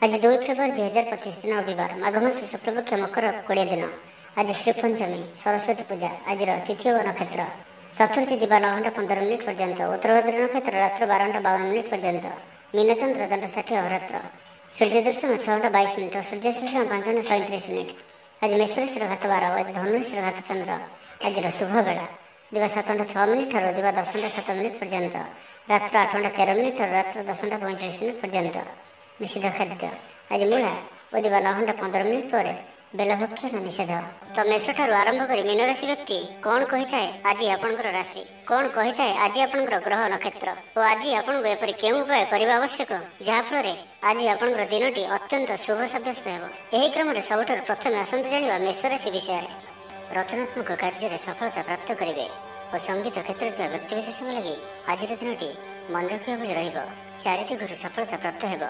आज 2 फेब्रुआरी 2025 दिन रविवार माघ मास शुक्लपक्ष मकर 20 दिन। आज श्रीपंचमी सरस्वती पूजा। आज तिथि और नक्षत्र चतुर्थी दिवा 9 घंटा 15 मिनिट पर्यंत, उत्तरभाद्र नक्षत्र रात्र 12 घंटा 52 मिनिट पर्यंत, मीनचंद्र दंड 60 अहोरात्र, सूर्य दर्शन 6 घंटा 22 मिनिट, सूर्यास्त 5 घंटा 37 मिनिट। आज मेष राशि घात 12, आज धनु राशि घात चंद्र। आज शुभ बेला दिवा 7 घंटा 6 मिनिट दिवा 10 घंटा 7 मिनिट पर्यंत, रात्र 8 घंटा 13 मिनिट रात्र 10 घंटा 45 मिनिट पर्यंत। निषेध खाद्य आज मूला और दिवा 9 घंटा 15 मिनिट पर बेलभक्षण निषेध। तो मेष ठारू आरंभ कर मीन राशि व्यक्ति कौन कही थाए आज आपनकर राशि, कौन कही थाए आज आपनकर ग्रह नक्षत्र और आज आपन एपरि केउ उपाय करबा आवश्यक जहाँ फल आज आपनकर दिनटी अत्यंत शुभ साब्यस्त हेब। एही क्रम सबुठार प्रथम आसंतु जानिबा मेष राशि विषय। रचनात्मक कार्य सफलता प्राप्त करेंगे और संगीत क्षेत्र व्यक्तिविशेष लगी आज दिनटी मन रखा भली रहिब। चारिदिगु सफलता प्राप्त हेब।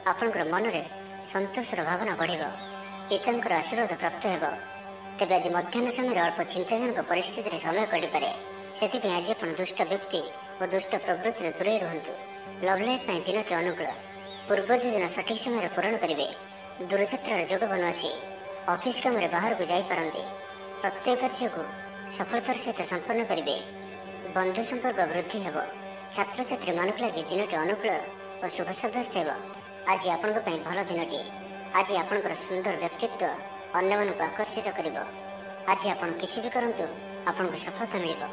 आपनकर मन में संतोषर भावना बढ़, पितांकर आशीर्वाद प्राप्त हेब। तेबे आज मध्याह्न समय अल्प चिंताजनक परिस्थिति समय कटिपे, से आज आप दुष्ट व्यक्ति और दुष्ट प्रवृत्ति दूरे रुहतु। लव लाइफ दिनटी अनुकूल, पूर्व योजना सठिक समय पूरण करेंगे। दूरयात्रार जोग बन अच्छी, ऑफिस काम बाहर को जापारती, प्रत्येक कार्य को सफलतार सहित संपन्न करेंगे। बंधु संपर्क वृद्धि हेब। छात्र छात्री मान लगे दिनटी अनुकूल और शुभ साब्यस्त हेब। आज आपण भल दिनटी। आज आपणकर सुंदर व्यक्तित्व अन्य मानक आकर्षित करिब। आज आपण किछि भी करंतु आपण को सफलता मिलिब।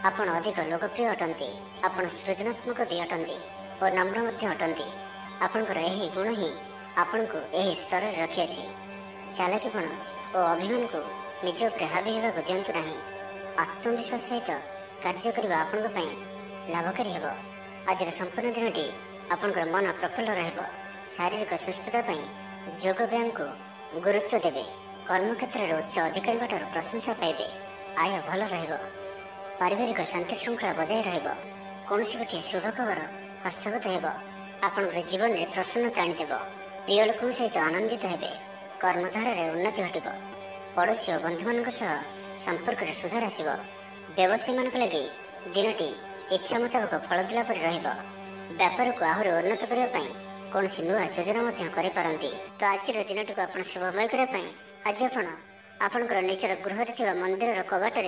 आपण अधिक लोकप्रिय अटंती, आपण सृजनात्मक भी अटंती और नम्र मध्य अटंती। आपणकर एही गुण ही आपण को एही स्तर रे रखि अछि। चालाकीपण और अभिमान को निज उपर हावी हेबाक दियंतु नाही। आत्मविश्वास सहित कार्य करबा आपण पई लाभकारी हेब। आज संपूर्ण दिनटी आपणकर मन प्रफुल्ल रहब। शारीरिक सुस्थता योग व्यायाम को गुरुत्व देवे। कर्मक्षेत्र में उच्च अधिकारी प्रशंसा पाइबे। आय भल रहिब। पारिवारिक शांति श्रृंखला बजाय रहिब। कौन गोटे शुभ खबर हस्तगत हेब। आपण जीवन में प्रसन्नता आनीदेव। प्रिय लोक सहित आनंदित हेबे। कर्मधार उन्नति घटिब। पड़ोशी और बंधु मान संपर्क में सुधार आसब। व्यवसायी मान लगे दिनटी इच्छा मुताबक फल दिला पर रहिब। व्यापार को आहरी उन्नत करने कौन नुआ योजना करपारती। तो आज दिन को आप शुभमय करने आज आपणकर निजर गृह मंदिर कबाटे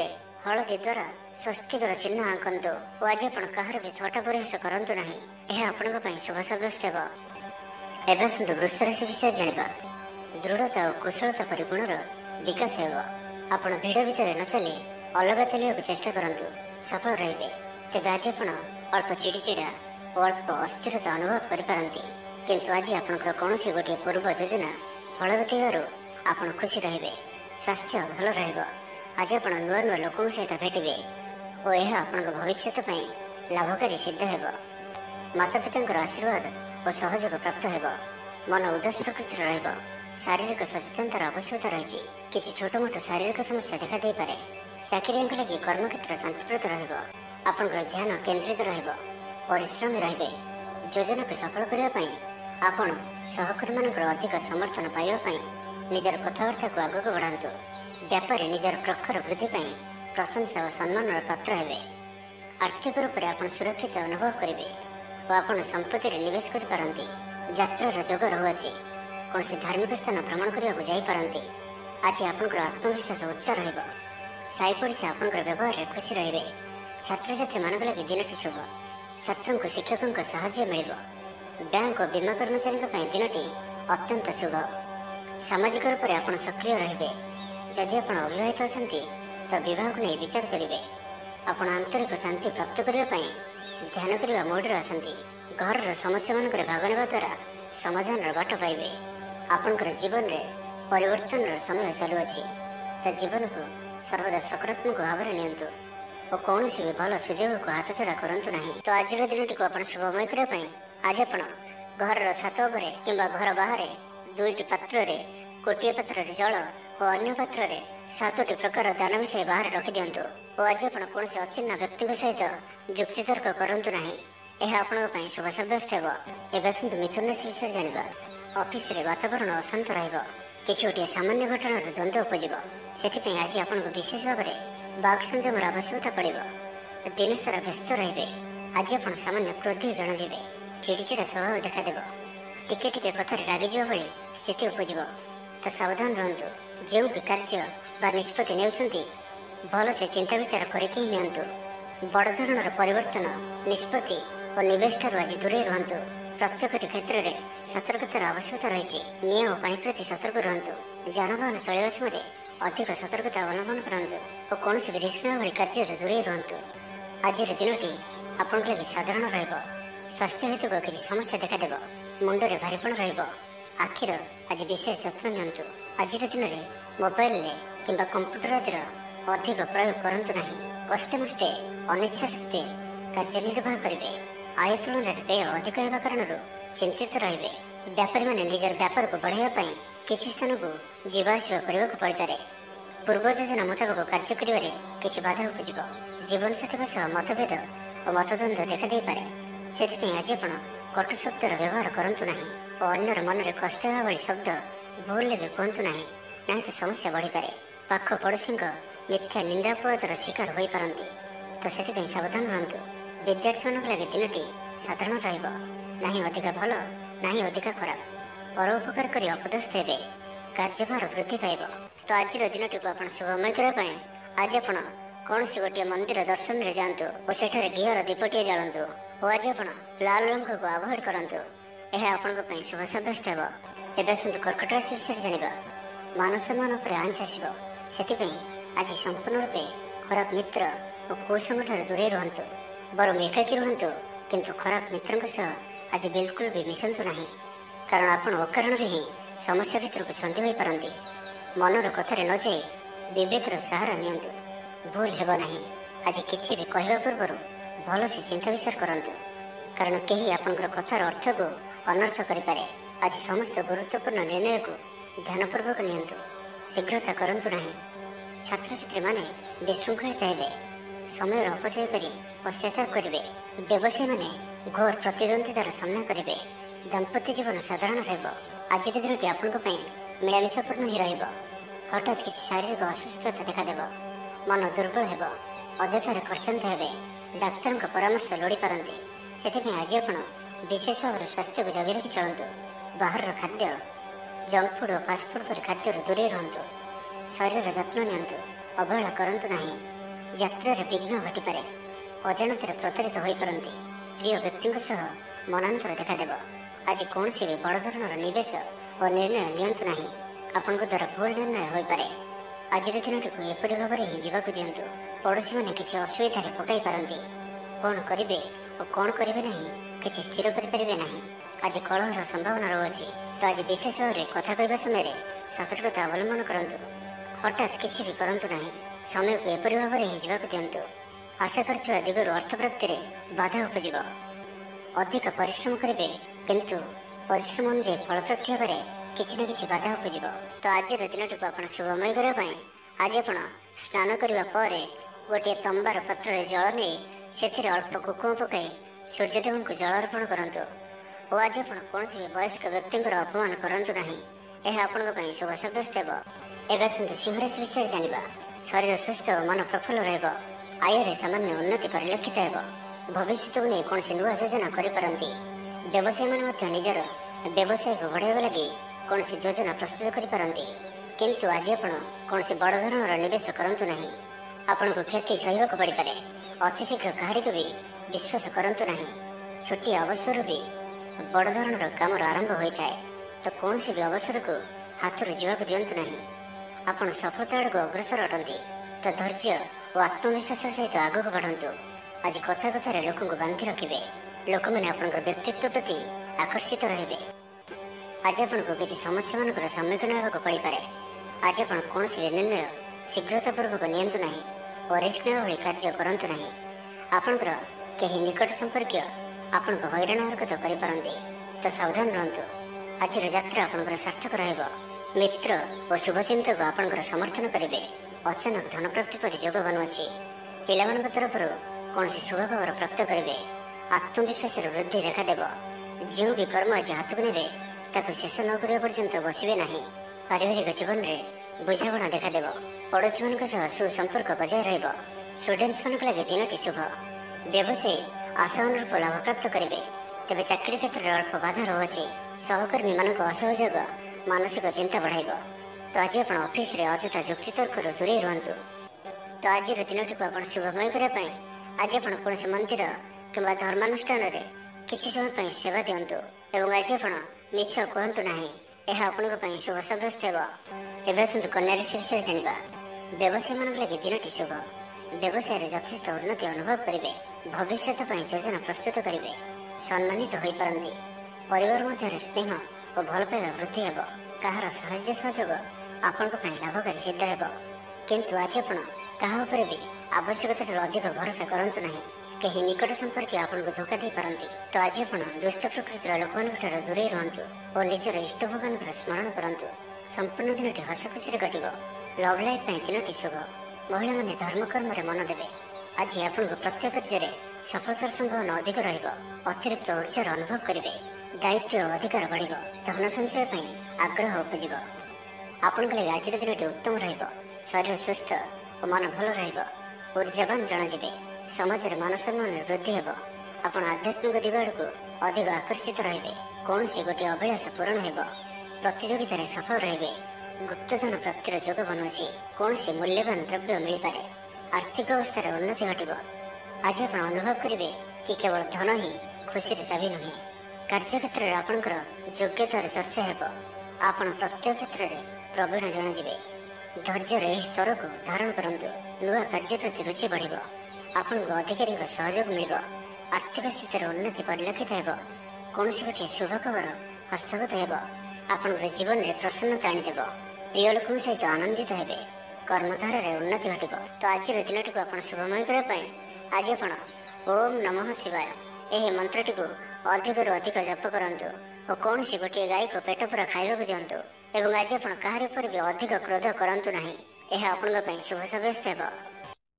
हलदी द्वारा स्वस्तिकर चिन्ह आंकतु और आज आप कहार भी थटा परिहास करूँ ना। यह आपण शुभ साब्यस्त एवं आसतु वृष राशि विषय जाना। दृढ़ता और कुशलता परि गुणर विकास हेब। आपण भिड़ भितर न चली अलग चलने को चेष्टा करूँ, सफल रे। तेज आज आप अल्प चिड़चिड़ा और अल्प अस्थिरता अनुभव करपारती, किंतु आज आपनकर कौन गोटे पूर्व योजना फलवती आप खुशी रहिबे। स्वास्थ्य भल रहिब। आज आप नुआ नुआ लोकों सहित भेटिबे और यह आपन भविष्य लाभकारी सिद्ध हेब। माता पिता आशीर्वाद और सहयोग प्राप्त हेब। मन उदास प्रकृतिर रहिब। शारीरिक सचेतनतार आवश्यकता रही। किसी छोट मोट शारीरिक समस्या देखा दे पारे। चाकरिया लगी कर्मक्षेत्र शांतिप्रद रहिब। आपनकर ध्यान केंद्रित रहिब। परिश्रमी रहिबे। योजना को सफल करने आपण सहकर्मी मानकर अधिक समर्थन पाइबापी निजर कथबार्ता को आगक बढ़ातु। व्यापारी निजर प्रखर वृद्धि प्रशंसा और सम्मान पात्र हेबे। आर्थिक रूप से आप सुरक्षित अनुभव करेंगे और आप संपत्ति निवेश करपारती। यात्रार जोग रहुअछि। कौन धार्मिक स्थान भ्रमण करने जापारती। आज आपनकर आत्मविश्वास उच्च रहिब। साई पड़ोशी आपनकर व्यवहार खुशी रहिबे। छात्र छात्री मान लगे दिनटी शुभ। छात्रों को शिक्षकों को साहाय्य मिलिब। बैंक और बीमा कर्मचारी दिनटी अत्यंत शुभ। सामाजिक रूप से आप सक्रिय रे। जदि आप अविवाहित अच्छा तो बह को नहीं विचार करेंगे। आप आंतरिक शांति प्राप्त करने ध्यान करने मोड्रे आसती। घर समस्या मान भाग ने द्वारा समाधान बाट पाइबे। आपणकर जीवन में परिवर्तन समय चलुअछि। तो जीवन को सर्वदा सकारात्मक भाव में नियंतु और कौन भी भल सुजोग को हाथ छड़ा करूँ ना। तो आज दिन को आप शुभमय करने आज आप घर छात कि घर बाहर दुईटी पात्र गोटे पात्र जल और अन्य पात्र 7टी प्रकार दान विषय बाहर रखि दिंतु और आज आप कौन अचिन्ह व्यक्ति सहित जुक्तितर्क करूँ ना। यह आपण शुभ साब्यस्त एवं आसतु मिथुन राशि विषय जाना। ऑफिस रे वातावरण अशांत रहिब। किसी गोटे सामान्य घटना द्वंद्व उपजिब। से आज आपन को विशेष भाव में बाक संयमर आवश्यकता पड़े। दिन सारा व्यस्त रे। आज आप सामान्य क्रोधी जन चिड़चिड़ा स्वभाव देखादेव। टिके टिके कथारे रागिजिबा भଳି स्थिति उपजिब। तो सावधान रहंतु। जो भी कार्य बा निष्पत्ति नेउछंती भल से चिंता विचार करके ही नियंतु। बड़ धरणर परिवर्तन निष्पत्ति और निवेश ठारू आज दूरे रहंतु। प्रत्येकटी क्षेत्र में सतर्कतार आवश्यकता रही। नियम और पानी प्रति सतर्क रहंतु। जानवाहन चलवा समय अधिक सतर्कता अवलंबन करंतु और कौन भी रिस्क न भली कार्य दूरे रहंतु। आज दिनटी आपण लगे साधारण रहिब। स्वास्थ्य हेतु किसी समस्या देखादेव। मुंडरे भारीपण रहिब। आखिर आज विशेष जत्न नियंतु। आज दिन में मोबाइल किंबा कंप्यूटर आदि अधिक प्रयोग करंतु नहीं। कष्टे मष्टे अनिच्छा सत्वे कार्य निर्वाह करेंगे। आय तुलन में व्यय अधिक होगा कारण चिंतित रहिबे। व्यापारी माने निजर व्यापार को बढ़ावा किसी स्थान को जीवाआसिबा करने को पड़े। पूर्व योजना मुताबक कार्य करिबारे किछि बाधा उपजिब। जीवन साथी सह मतभेद और मतद्वंद देखा पारे। से आज आपण कटु शब्दर व्यवहार करंतु नहीं और अन्यर मन में कष्ट होगा भली शब्द भूल भी कहतु नहीं, नहीं तो समस्या बढ़ी पारे। पाख पड़ोशी मिथ्या निंदा अपवादर शिकार हो पारती। तो से सावधान रहंतु। विद्यार्थी मान लगे दिनटी साधारण रहिब। नहीं अधिक भल नहीं अधिक खराब। परोपकार कर अपदस्थ हे कार्यभार वृद्धि पाइब। तो आज दिनटी को आप शुभमय करने आज आप कौन सी गोटे मंदिर दर्शन में जातु और सेठारे घीर दीपटे जालतु और आज आप लाल रंग को अवॉइड करंतु। यह आपण शुभ सब्यस्त हो। एवं सुंदर कर्कट राशि विषय जाना मान सम्मान पर आंच आसो। से आज संपूर्ण रूपे खराब मित्र और कुसंग दूरे रुहतु। बरम एकाकी रुहतु किंतु खराब मित्रों सह आज बिल्कुल भी मिशंतु नहीं। कारण आपण अकारण ही समस्या भीतर को छंदी हो पारती। मनर कथार न जाई विवेकर सहारा नियंतु। भूल हेब नहीं। आज किसी भी कहवा पूर्व भल से चिंता विचार करंतु। कारण कहीं आपंकर कथार अर्थ को अनर्थ करें। आज समस्त गुरुत्वपूर्ण निर्णय को ध्यानपूर्वक नियंतु। शीघ्रता करंतु नहीं। छात्र छात्री माने विशृंखलित हेबे। समय अपचय करी पश्चाताप करेंगे। व्यवसायी माने घोर प्रतिद्वंदितार सामना करेंगे। दाम्पत्य जीवन साधारण रहिब। आज दिन की आपण मिलामिशापूर्ण ही रहिब। हठात किसी शारीरिक असुस्थता देखादेव। मन दुर्बल हेब। अଯଥାରେ ଖର୍ଚ୍ଚାନ୍ତ ହେବେ। ଡାକ୍ତରଙ୍କ ପରାମର୍ଶ ଲୋଡ଼ି ପାରନ୍ତି। ସେଥିପାଇଁ ଆଜି ଆପଣ ବିଶେଷ ଭାବରେ ସ୍ୱାସ୍ଥ୍ୟକୁ ଜଗି ରଖି ଚଳନ୍ତୁ। ବାହାରର ଖାଦ୍ୟ ଜଙ୍କ ଫୁଡ୍ ଓ ଫାଷ୍ଟଫୁଡ୍ ପରି ଖାଦ୍ୟରୁ ଦୂରେଇ ରୁହନ୍ତୁ। ଶରୀରର ଯତ୍ନ ନିଅନ୍ତୁ। ଅବହେଳା କରନ୍ତୁ ନାହିଁ। ଯାତ୍ରାରେ ବିଘ୍ନ ଘଟିପାରେ। ଅଜାଣତରେ ପ୍ରତାରିତ ହୋଇପାରନ୍ତି। ପ୍ରିୟ ବ୍ୟକ୍ତିଙ୍କ ସହ ମନାନ୍ତର ଦେଖାଦେବ। ଆଜି କୌଣସି ବି ବଡ଼ ଧରଣର ନିବେଶ ଓ ନିର୍ଣ୍ଣୟ ନିଅନ୍ତୁ ନାହିଁ। ଆପଣଙ୍କ ଦ୍ୱାରା ଭୁଲ ନିର୍ଣ୍ଣୟ ହୋଇପାରେ। ଆଜିର ଦିନଟିକୁ ଏପରି ଭାବରେ ହିଁ ଯିବାକୁ ଦିଅନ୍ତୁ। ପଡ଼ୋଶୀମାନେ କିଛି ଅସୁବିଧାରେ ପକାଇ ପାରନ୍ତି। କ'ଣ କରିବେ ଓ କ'ଣ କରିବେ ନାହିଁ କିଛି ସ୍ଥିର କରିପାରିବେ ନାହିଁ। ଆଜି କଳହର ସମ୍ଭାବନା ରହୁଅଛି। ତ ଆଜି ବିଶେଷ ଭାବରେ କଥା କହିବା ସମୟରେ ସତର୍କତା ଅବଲମ୍ବନ କରନ୍ତୁ। ହଠାତ୍ କିଛି ବି କରନ୍ତୁ ନାହିଁ। ସମୟକୁ ଏପରି ଭାବରେ ହିଁ ଯିବାକୁ ଦିଅନ୍ତୁ। ଆଶା କରିଥିବା ଦିଗରୁ ଅର୍ଥ ପ୍ରାପ୍ତିରେ ବାଧା ଉପଜିବ। ଅଧିକ ପରିଶ୍ରମ କରିବେ କିନ୍ତୁ ପରିଶ୍ରମ ଅନୁଯାୟୀ ଫଳପ୍ରାପ୍ତି ହେବାରେ କିଛି ନା କିଛି ବାଧା ଉପଜିବ। ତ ଆଜିର ଦିନଟିକୁ ଆପଣ ଶୁଭମୟ କରିବା ପାଇଁ ଆଜି ଆପଣ ସ୍ନାନ କରିବା ପରେ ଗୋଟିଏ ତମ୍ବାର ପାତ୍ରରେ ଜଳ ନେଇ ସେଥିରେ ଅଳ୍ପ କୁକୁମ ପକାଇ ସୂର୍ଯ୍ୟଦେବଙ୍କୁ ଜଳ ଅର୍ପଣ କରନ୍ତୁ। ଓ ଆଜି ଆପଣ କୌଣସି ବି ବୟସ୍କ ବ୍ୟକ୍ତିଙ୍କର ଅପମାନ କରନ୍ତୁ ନାହିଁ। ଏହା ଆପଣଙ୍କ ପାଇଁ ଶୁଭ ସାବ୍ୟସ୍ତ ହେବ। ଏବେ ଆସନ୍ତୁ ସିଂହରାଶି ବିଷୟରେ ଜାଣିବା। ଶରୀର ସୁସ୍ଥ ଓ ମନ ପ୍ରଫୁଲ୍ଲ ରହିବ। ଆୟରେ ସାମାନ୍ୟ ଉନ୍ନତି ପରିଲକ୍ଷିତ ହେବ। ଭବିଷ୍ୟତକୁ ନେଇ କୌଣସି ନୂଆ ଯୋଜନା କରିପାରନ୍ତି। ବ୍ୟବସାୟୀମାନେ ମଧ୍ୟ ନିଜର ବ୍ୟବସାୟକୁ ବଢ଼ାଇବା ଲାଗି କୌଣସି ଯୋଜନା ପ୍ରସ୍ତୁତ କରିପାରନ୍ତି। କିନ୍ତୁ ଆଜି ଆପଣ କୌଣସି ବଡ଼ ଧରଣର ନିବେଶ କରନ୍ତୁ ନାହିଁ। ଆପଣଙ୍କୁ କ୍ଷତି ସହିବାକୁ ପଡ଼ିପାରେ। ଅତି ଶୀଘ୍ର କାହାରିକୁ ବି ବିଶ୍ୱାସ କରନ୍ତୁ ନାହିଁ। ଛୋଟିଆ ଅବସରରୁ ବି ବଡ଼ ଧରଣର କାମର ଆରମ୍ଭ ହୋଇଥାଏ। ତ କୌଣସି ବି ଅବସରକୁ ହାତରୁ ଯିବାକୁ ଦିଅନ୍ତୁ ନାହିଁ। ଆପଣ ସଫଳତା ଆଡ଼କୁ ଅଗ୍ରସର ଅଟନ୍ତି। ତ ଧୈର୍ଯ୍ୟ ଓ ଆତ୍ମବିଶ୍ୱାସ ସହିତ ଆଗକୁ ବଢ଼ନ୍ତୁ। ଆଜି କଥା କଥାରେ ଲୋକଙ୍କୁ ବାନ୍ଧି ରଖିବେ। ଲୋକମାନେ ଆପଣଙ୍କର ବ୍ୟକ୍ତିତ୍ୱ ପ୍ରତି ଆକର୍ଷିତ ରହିବେ। ଆଜି ଆପଣଙ୍କୁ କିଛି ସମସ୍ୟାମାନଙ୍କର ସମ୍ମୁଖୀନ ହେବାକୁ ପଡ଼ିପାରେ। ଆଜି ଆପଣ କୌଣସି ବି ନିର୍ଣ୍ଣୟ ଶୀଘ୍ରତାପୂର୍ବକ ନିଅନ୍ତୁ ନାହିଁ ଓ ରିସ୍କ ନେବା ଭଳି କାର୍ଯ୍ୟ କରନ୍ତୁ ନାହିଁ। ଆପଣଙ୍କର କେହି ନିକଟ ସମ୍ପର୍କୀୟ ଆପଣଙ୍କୁ ହଇରାଣ ହରକତ କରିପାରନ୍ତି। ତ ସାବଧାନ ରୁହନ୍ତୁ। ଆଜିର ଯାତ୍ରା ଆପଣଙ୍କର ସାର୍ଥକ ରହିବ। ମିତ୍ର ଓ ଶୁଭଚିନ୍ତକ ଆପଣଙ୍କର ସମର୍ଥନ କରିବେ। ଅଚାନକ ଧନପ୍ରାପ୍ତି ପରି ଯୋଗ ବନୁଅଛି। ପିଲାମାନଙ୍କ ତରଫରୁ କୌଣସି ଶୁଭ ଖବର ପ୍ରାପ୍ତ କରିବେ। ଆତ୍ମବିଶ୍ୱାସର ବୃଦ୍ଧି ଦେଖାଦେବ। ଯେଉଁ ବି କର୍ମ ଆଜି ହାତକୁ ନେବେ ତାକୁ ଶେଷ ନ କରିବା ପର୍ଯ୍ୟନ୍ତ ବସିବେ ନାହିଁ। ପାରିବାରିକ ଜୀବନରେ ବୁଝାମଣା ଦେଖାଦେବ। ପଡ଼ୋଶୀମାନଙ୍କ ସହ ସୁସମ୍ପର୍କ ବଜାୟ ରହିବ। ଷ୍ଟୁଡେଣ୍ଟସ୍ମାନଙ୍କ ଲାଗି ଦିନଟି ଶୁଭ। ବ୍ୟବସାୟୀ ଆଶା ଅନୁରୂପ ଲାଭ ପ୍ରାପ୍ତ କରିବେ। ତେବେ ଚାକିରି କ୍ଷେତ୍ରରେ ଅଳ୍ପ ବାଧା ରହୁଅଛି। ସହକର୍ମୀମାନଙ୍କ ଅସହଯୋଗ ମାନସିକ ଚିନ୍ତା ବଢ଼ାଇବ। ତ ଆଜି ଆପଣ ଅଫିସରେ ଅଯଥା ଯୁକ୍ତିତର୍କରୁ ଦୂରେଇ ରୁହନ୍ତୁ। ତ ଆଜିର ଦିନଟିକୁ ଆପଣ ଶୁଭମୟ କରିବା ପାଇଁ ଆଜି ଆପଣ କୌଣସି ମନ୍ଦିର କିମ୍ବା ଧର୍ମାନୁଷ୍ଠାନରେ କିଛି ସମୟ ପାଇଁ ସେବା ଦିଅନ୍ତୁ ଏବଂ ଆଜି ଆପଣ ମିଛ କୁହନ୍ତୁ ନାହିଁ। ଏହା ଆପଣଙ୍କ ପାଇଁ ଶୁଭ ସାବ୍ୟସ୍ତ ହେବ। ଏବେ ଆସନ୍ତୁ କନ୍ୟା ରାଶି ବିଷୟରେ ଜାଣିବା। ବ୍ୟବସାୟୀମାନଙ୍କ ଲାଗି ଦିନଟି ଶୁଭ। ବ୍ୟବସାୟରେ ଯଥେଷ୍ଟ ଉନ୍ନତି ଅନୁଭବ କରିବେ। ଭବିଷ୍ୟତ ପାଇଁ ଯୋଜନା ପ୍ରସ୍ତୁତ କରିବେ। ସମ୍ମାନିତ ହୋଇପାରନ୍ତି। ପରିବାର ମଧ୍ୟରେ ସ୍ନେହ ଓ ଭଲ ପାଇବା ବୃଦ୍ଧି ହେବ। କାହାର ସାହାଯ୍ୟ ସହଯୋଗ ଆପଣଙ୍କ ପାଇଁ ଲାଭକାରୀ ସିଦ୍ଧ ହେବ। କିନ୍ତୁ ଆଜି ଆପଣ କାହା ଉପରେ ବି ଆବଶ୍ୟକତାଠାରୁ ଅଧିକ ଭରସା କରନ୍ତୁ ନାହିଁ। କେହି ନିକଟ ସମ୍ପର୍କୀୟ ଆପଣଙ୍କୁ ଧୋକା ଦେଇପାରନ୍ତି। ତ ଆଜି ଆପଣ ଦୁଷ୍ଟ ପ୍ରକୃତିର ଲୋକମାନଙ୍କଠାରୁ ଦୂରେଇ ରୁହନ୍ତୁ ଓ ନିଜର ଇଷ୍ଟ ଭଗବାନଙ୍କର ସ୍ମରଣ କରନ୍ତୁ। ସମ୍ପୂର୍ଣ୍ଣ ଦିନଟି ହସ ଖୁସିରେ କଟିବ। ଲଭ୍ ଲାଇଫ୍ ପାଇଁ ଦିନଟି ଶୁଭ। ମହିଳାମାନେ ଧର୍ମକର୍ମରେ ମନ ଦେବେ। ଆଜି ଆପଣଙ୍କୁ ପ୍ରତ୍ୟେକ କାର୍ଯ୍ୟରେ ସଫଳତାର ସମ୍ଭାବନା ଅଧିକ ରହିବ। ଅତିରିକ୍ତ ଉର୍ଜାର ଅନୁଭବ କରିବେ। ଦାୟିତ୍ୱ ଓ ଅଧିକାର ବଢ଼ିବ। ଧନ ସଞ୍ଚୟ ପାଇଁ ଆଗ୍ରହ ଉପୁଜିବ। ଆପଣଙ୍କ ଲାଗି ଆଜିର ଦିନଟି ଉତ୍ତମ ରହିବ। ଶରୀର ସୁସ୍ଥ ଓ ମନ ଭଲ ରହିବ। ଉର୍ଜାବାନ ଜଣାଯିବେ। ସମାଜରେ ମାନ ସମ୍ମାନରେ ବୃଦ୍ଧି ହେବ। ଆପଣ ଆଧ୍ୟାତ୍ମିକ ଦିଗ ଆଡ଼କୁ ଅଧିକ ଆକର୍ଷିତ ରହିବେ। କୌଣସି ଗୋଟିଏ ଅଭିଳାଷ ପୂରଣ ହେବ। ପ୍ରତିଯୋଗିତାରେ ସଫଳ ରହିବେ। ଗୁପ୍ତଧନ ପ୍ରାପ୍ତିର ଯୋଗ ବନୁଅଛି। କୌଣସି ମୂଲ୍ୟବାନ ଦ୍ରବ୍ୟ ମିଳିପାରେ। ଆର୍ଥିକ ଅବସ୍ଥାରେ ଉନ୍ନତି ଘଟିବ। ଆଜି ଆପଣ ଅନୁଭବ କରିବେ କି କେବଳ ଧନ ହିଁ ଖୁସିର ଚାବି ନୁହେଁ। କାର୍ଯ୍ୟକ୍ଷେତ୍ରରେ ଆପଣଙ୍କର ଯୋଗ୍ୟତାର ଚର୍ଚ୍ଚା ହେବ। ଆପଣ ପ୍ରତ୍ୟେକ କ୍ଷେତ୍ରରେ ପ୍ରବୀଣ ଜଣାଯିବେ। ଧୈର୍ଯ୍ୟର ଏହି ସ୍ତରକୁ ଧାରଣ କରନ୍ତୁ। ନୂଆ କାର୍ଯ୍ୟ ପ୍ରତି ରୁଚି ବଢ଼ିବ। ଆପଣଙ୍କୁ ଅଧିକାରୀଙ୍କ ସହଯୋଗ ମିଳିବ। ଆର୍ଥିକ ସ୍ଥିତିର ଉନ୍ନତି ପରିଲକ୍ଷିତ ହେବ। କୌଣସି ଗୋଟିଏ ଶୁଭ ଖବର ହସ୍ତଗତ ହେବ। ଆପଣଙ୍କର ଜୀବନରେ ପ୍ରସନ୍ନତା ଆଣିଦେବ। ପ୍ରିୟ ଲୋକଙ୍କ ସହିତ ଆନନ୍ଦିତ ହେବେ। କର୍ମଧାରାରେ ଉନ୍ନତି ଘଟିବ। ତ ଆଜିର ଦିନଟିକୁ ଆପଣ ଶୁଭମୟ କରିବା ପାଇଁ ଆଜି ଆପଣ ଓମ୍ ନମଃ ଶିବାୟ ଏହି ମନ୍ତ୍ରଟିକୁ ଅଧିକରୁ ଅଧିକ ଜପ କରନ୍ତୁ ଓ କୌଣସି ଗୋଟିଏ ଗାଈକୁ ପେଟ ପୂରା ଖାଇବାକୁ ଦିଅନ୍ତୁ ଏବଂ ଆଜି ଆପଣ କାହାରି ଉପରେ ବି ଅଧିକ କ୍ରୋଧ କରନ୍ତୁ ନାହିଁ। ଏହା ଆପଣଙ୍କ ପାଇଁ ଶୁଭ ସାବ୍ୟସ୍ତ ହେବ।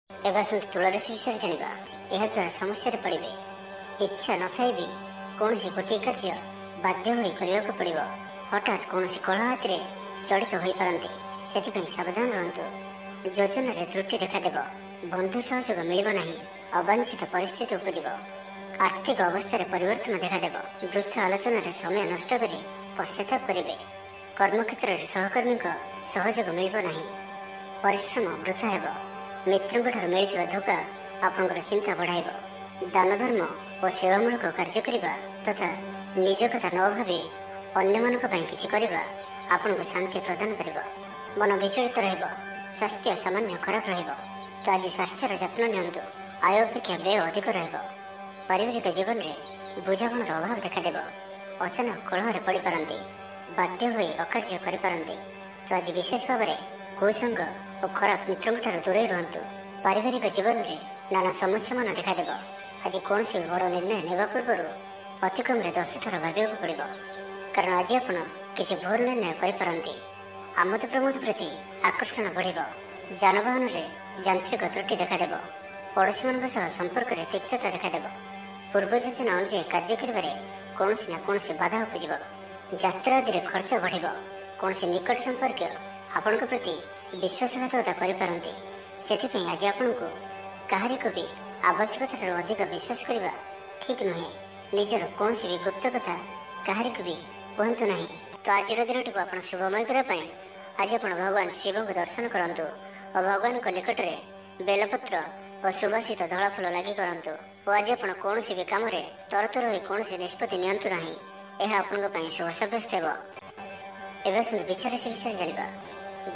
ଏବେ ଆସନ୍ତୁ ତୁଳା ରାଶି ବିଷୟରେ ଜାଣିବା। ଏହାଦ୍ୱାରା ସମସ୍ୟାରେ ପଡ଼ିବେ। ଇଚ୍ଛା ନଥାଇ ବି କୌଣସି ଗୋଟିଏ କାର୍ଯ୍ୟ ବାଧ୍ୟ ହୋଇ କରିବାକୁ ପଡ଼ିବ। ହଠାତ୍ କୌଣସି କଳହାତିରେ ଜଡ଼ିତ ହୋଇପାରନ୍ତି। ସେଥିପାଇଁ ସାବଧାନ ରୁହନ୍ତୁ। ଯୋଜନାରେ ତ୍ରୁଟି ଦେଖାଦେବ। ବନ୍ଧୁ ସହଯୋଗ ମିଳିବ ନାହିଁ। ଅବାଞ୍ଛିତ ପରିସ୍ଥିତି ଉପୁଜିବ। ଆର୍ଥିକ ଅବସ୍ଥାରେ ପରିବର୍ତ୍ତନ ଦେଖାଦେବ। ବୃଥା ଆଲୋଚନାରେ ସମୟ ନଷ୍ଟ କରି ପଶ୍ଚାତାପ କରିବେ। କର୍ମକ୍ଷେତ୍ରରେ ସହକର୍ମୀଙ୍କ ସହଯୋଗ ମିଳିବ ନାହିଁ। ପରିଶ୍ରମ ବୃଥା ହେବ। ମିତ୍ରଙ୍କଠାରୁ ମିଳିଥିବା ଧୋକା ଆପଣଙ୍କର ଚିନ୍ତା ବଢ଼ାଇବ। ଦାନ ଧର୍ମ ଓ ସେବାମୂଳକ କାର୍ଯ୍ୟ କରିବା ତଥା ନିଜ କଥା ନ ଭାବି ଅନ୍ୟମାନଙ୍କ ପାଇଁ କିଛି କରିବା ଆପଣଙ୍କୁ ଶାନ୍ତି ପ୍ରଦାନ କରିବ। ମନ ବିଚଳିତ ରହିବ। ସ୍ୱାସ୍ଥ୍ୟ ସାମାନ୍ୟ ଖରାପ ରହିବ। ତ ଆଜି ସ୍ୱାସ୍ଥ୍ୟର ଯତ୍ନ ନିଅନ୍ତୁ। ଆୟ ଅପେକ୍ଷା ବ୍ୟୟ ଅଧିକ ରହିବ। ପାରିବାରିକ ଜୀବନରେ ବୁଝାମଣାର ଅଭାବ ଦେଖାଦେବ। ଅଚାନକ କଳହରେ ପଡ଼ିପାରନ୍ତି। ବାଧ୍ୟ ହୋଇ ଅକାର୍ଯ୍ୟ କରିପାରନ୍ତି। ତ ଆଜି ବିଶେଷ ଭାବରେ କୁସଙ୍ଗ ଓ ଖରାପ ମିତ୍ରଙ୍କଠାରୁ ଦୂରେଇ ରୁହନ୍ତୁ। ପାରିବାରିକ ଜୀବନରେ ନାନା ସମସ୍ୟାମାନ ଦେଖାଦେବ। ଆଜି କୌଣସି ବଡ଼ ନିର୍ଣ୍ଣୟ ନେବା ପୂର୍ବରୁ ଅତି କମ୍ରେ 10 ଥର ଭାବିବାକୁ ପଡ଼ିବ। କାରଣ ଆଜି ଆପଣ କିଛି ଭୁଲ ନିର୍ଣ୍ଣୟ କରିପାରନ୍ତି। ଆମୋଦ ପ୍ରମୋଦ ପ୍ରତି ଆକର୍ଷଣ ବଢ଼ିବ। ଯାନବାହନରେ ଯାନ୍ତ୍ରିକ ତ୍ରୁଟି ଦେଖାଦେବ। ପଡ଼ୋଶୀମାନଙ୍କ ସହ ସମ୍ପର୍କରେ ତିକ୍ତତା ଦେଖାଦେବ। ପୂର୍ବ ଯୋଜନା ଅନୁଯାୟୀ କାର୍ଯ୍ୟ କରିବାରେ କୌଣସି ନା କୌଣସି ବାଧା ଉପୁଜିବ। ଯାତ୍ରା ଆଦିରେ ଖର୍ଚ୍ଚ ବଢ଼ିବ। କୌଣସି ନିକଟ ସମ୍ପର୍କୀୟ ଆପଣଙ୍କ ପ୍ରତି ବିଶ୍ୱାସଘାତକତା କରିପାରନ୍ତି। ସେଥିପାଇଁ ଆଜି ଆପଣଙ୍କୁ କାହାରିକୁ ବି ଆବଶ୍ୟକତାଠାରୁ ଅଧିକ ବିଶ୍ୱାସ କରିବା ଠିକ୍ ନୁହେଁ। ନିଜର କୌଣସି ବି ଗୁପ୍ତ କଥା କାହାରିକୁ ବି କୁହନ୍ତୁ ନାହିଁ। ତ ଆଜିର ଦିନଟିକୁ ଆପଣ ଶୁଭମୟ କରିବା ପାଇଁ ଆଜି ଆପଣ ଭଗବାନ ଶିବଙ୍କୁ ଦର୍ଶନ କରନ୍ତୁ ଓ ଭଗବାନଙ୍କ ନିକଟରେ ବେଲପତ୍ର ଓ ସୁବାସିତ ଧଳା ଫୁଲ ଲାଗି କରନ୍ତୁ। ଓ ଆଜି ଆପଣ କୌଣସି ବି କାମରେ ତରତର ହୋଇ କୌଣସି ନିଷ୍ପତ୍ତି ନିଅନ୍ତୁ ନାହିଁ। ଏହା ଆପଣଙ୍କ ପାଇଁ ଶୁଭ ସାବ୍ୟସ୍ତ ହେବ। ଏବେ ଆସନ୍ତୁ ବିଛା ରାଶି ବିଷୟରେ ଜାଣିବା।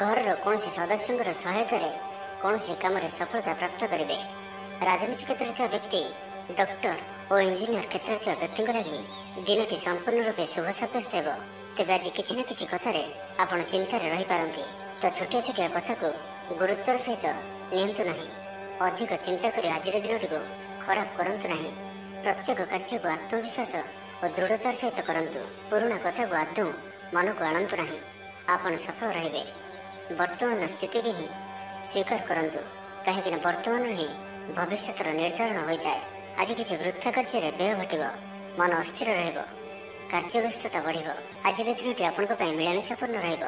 ଘରର କୌଣସି ସଦସ୍ୟଙ୍କର ସହାୟତାରେ କୌଣସି କାମରେ ସଫଳତା ପ୍ରାପ୍ତ କରିବେ। ରାଜନୀତି କ୍ଷେତ୍ରରେ ଥିବା ବ୍ୟକ୍ତି, ଡକ୍ଟର ଓ ଇଞ୍ଜିନିୟର କ୍ଷେତ୍ରରେ ଥିବା ବ୍ୟକ୍ତିଙ୍କ ଲାଗି ଦିନଟି ସମ୍ପୂର୍ଣ୍ଣ ରୂପେ ଶୁଭ ସାବ୍ୟସ୍ତ ହେବ। ତେବେ ଆଜି କିଛି ନା କିଛି କଥାରେ ଆପଣ ଚିନ୍ତାରେ ରହିପାରନ୍ତି। ତ ଛୋଟିଆ ଛୋଟିଆ କଥାକୁ ଗୁରୁତ୍ୱର ସହିତ ନିଅନ୍ତୁ ନାହିଁ। ଅଧିକ ଚିନ୍ତା କରି ଆଜିର ଦିନଟିକୁ ଖରାପ କରନ୍ତୁ ନାହିଁ। ପ୍ରତ୍ୟେକ କାର୍ଯ୍ୟକୁ ଆତ୍ମବିଶ୍ୱାସ ଓ ଦୃଢ଼ତାର ସହିତ କରନ୍ତୁ। ପୁରୁଣା କଥାକୁ ଆଦୌ ମନକୁ ଆଣନ୍ତୁ ନାହିଁ। ଆପଣ ସଫଳ ରହିବେ। ବର୍ତ୍ତମାନର ସ୍ଥିତିକୁ ହିଁ ସ୍ୱୀକାର କରନ୍ତୁ, କାହିଁକିନା ବର୍ତ୍ତମାନରୁ ହିଁ ଭବିଷ୍ୟତର ନିର୍ଦ୍ଧାରଣ ହୋଇଥାଏ। ଆଜି କିଛି ବୃଥା କାର୍ଯ୍ୟରେ ବ୍ୟୟ ଘଟିବ। ମନ ଅସ୍ଥିର ରହିବ। କାର୍ଯ୍ୟବ୍ୟସ୍ତତା ବଢ଼ିବ। ଆଜିର ଦିନଟି ଆପଣଙ୍କ ପାଇଁ ମିଳାମିଶାପୂର୍ଣ୍ଣ ରହିବ।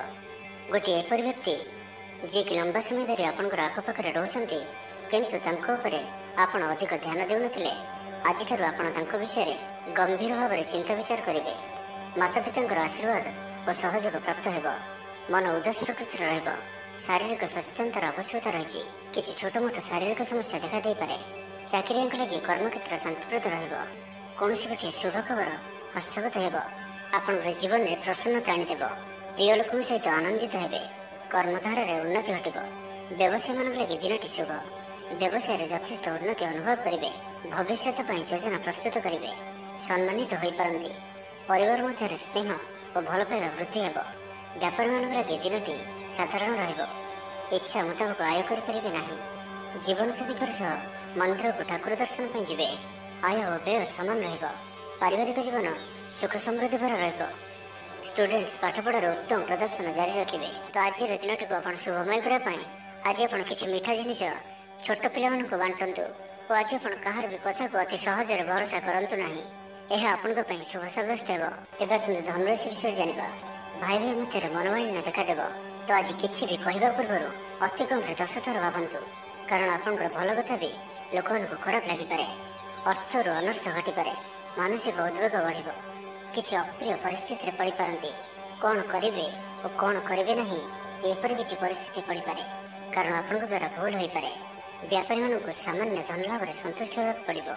ଗୋଟିଏ ଏପରି ବ୍ୟକ୍ତି ଯିଏକି ଲମ୍ବା ସମୟ ଧରି ଆପଣଙ୍କର ଆଖପାଖରେ ରହୁଛନ୍ତି, କିନ୍ତୁ ତାଙ୍କ ଉପରେ ଆପଣ ଅଧିକ ଧ୍ୟାନ ଦେଉନଥିଲେ, ଆଜିଠାରୁ ଆପଣ ତାଙ୍କ ବିଷୟରେ ଗମ୍ଭୀର ଭାବରେ ଚିନ୍ତା ବିଚାର କରିବେ। ମାତାପିତାଙ୍କର ଆଶୀର୍ବାଦ ଓ ସହଯୋଗ ପ୍ରାପ୍ତ ହେବ। ମନ ଉଦାସ ପ୍ରକୃତିର ରହିବ। ଶାରୀରିକ ସଚେତନତାର ଆବଶ୍ୟକତା ରହିଛି। କିଛି ଛୋଟମୋଟ ଶାରୀରିକ ସମସ୍ୟା ଦେଖାଦେଇପାରେ। ଚାକିରିଆଙ୍କ ଲାଗି କର୍ମକ୍ଷେତ୍ର ଶାନ୍ତିପ୍ରଦ ରହିବ। କୌଣସି ଗୋଟିଏ ଶୁଭ ଖବର ହସ୍ତଗତ ହେବ। ଆପଣଙ୍କର ଜୀବନରେ ପ୍ରସନ୍ନତା ଆଣିଦେବ। ପ୍ରିୟ ଲୋକଙ୍କ ସହିତ ଆନନ୍ଦିତ ହେବେ। କର୍ମଧାରାରେ ଉନ୍ନତି ଘଟିବ। ବ୍ୟବସାୟୀମାନଙ୍କ ଲାଗି ଦିନଟି ଶୁଭ। ବ୍ୟବସାୟରେ ଯଥେଷ୍ଟ ଉନ୍ନତି ଅନୁଭବ କରିବେ। ଭବିଷ୍ୟତ ପାଇଁ ଯୋଜନା ପ୍ରସ୍ତୁତ କରିବେ। ସମ୍ମାନିତ ହୋଇପାରନ୍ତି। ପରିବାର ମଧ୍ୟରେ ସ୍ନେହ ଓ ଭଲ ପାଇବା ବୃଦ୍ଧି ହେବ। ବ୍ୟାପାରୀମାନଙ୍କ ଲାଗି ଦିନଟି ସାଧାରଣ ରହିବ। ଇଚ୍ଛା ମୁତାବକ ଆୟ କରିପାରିବେ ନାହିଁ। ଜୀବନସାଥୀଙ୍କର ସହ ମନ୍ଦିରକୁ ଠାକୁର ଦର୍ଶନ ପାଇଁ ଯିବେ। ଆୟ ଓ ବ୍ୟୟ ସମାନ ରହିବ। ପାରିବାରିକ ଜୀବନ ସୁଖ ସମୃଦ୍ଧି ଭରା ରହିବ। ଷ୍ଟୁଡେଣ୍ଟସ୍ ପାଠପଢ଼ାରେ ଉତ୍ତମ ପ୍ରଦର୍ଶନ ଜାରି ରଖିବେ। ତ ଆଜିର ଦିନଟିକୁ ଆପଣ ଶୁଭମୟ କରିବା ପାଇଁ ଆଜି ଆପଣ କିଛି ମିଠା ଜିନିଷ ଛୋଟ ପିଲାମାନଙ୍କୁ ବାଣ୍ଟନ୍ତୁ ଓ ଆଜି ଆପଣ କାହାର ବି କଥାକୁ ଅତି ସହଜରେ ଭରସା କରନ୍ତୁ ନାହିଁ। ଏହା ଆପଣଙ୍କ ପାଇଁ ଶୁଭ ସାବ୍ୟସ୍ତ ହେବ। ଏବେ ଆସନ୍ତୁ ଧନୁରାଶି ବିଷୟରେ ଜାଣିବା। ଭାଇ ଭାଇ ମଧ୍ୟରେ ମନୋମାଳିନ୍ୟ ଦେଖାଦେବ। ତ ଆଜି କିଛି ବି କହିବା ପୂର୍ବରୁ ଅତି କମରେ 10 ଥର ଭାବନ୍ତୁ। କାରଣ ଆପଣଙ୍କର ଭଲ କଥା ବି ଲୋକମାନଙ୍କୁ ଖରାପ ଲାଗିପାରେ। ଅର୍ଥରୁ ଅନର୍ଥ ଘଟିପାରେ। ମାନସିକ ଉଦ୍ବେଗ ବଢ଼ିବ। କିଛି ଅପ୍ରିୟ ପରିସ୍ଥିତିରେ ପଡ଼ିପାରନ୍ତି। କ'ଣ କରିବେ ଓ କ'ଣ କରିବେ ନାହିଁ ଏପରି କିଛି ପରିସ୍ଥିତି ପଡ଼ିପାରେ। କାରଣ ଆପଣଙ୍କ ଦ୍ୱାରା ଭୁଲ ହୋଇପାରେ। ବ୍ୟାପାରୀମାନଙ୍କୁ ସାମାନ୍ୟ ଧନଲାଭରେ ସନ୍ତୁଷ୍ଟ ହେବାକୁ ପଡ଼ିବ।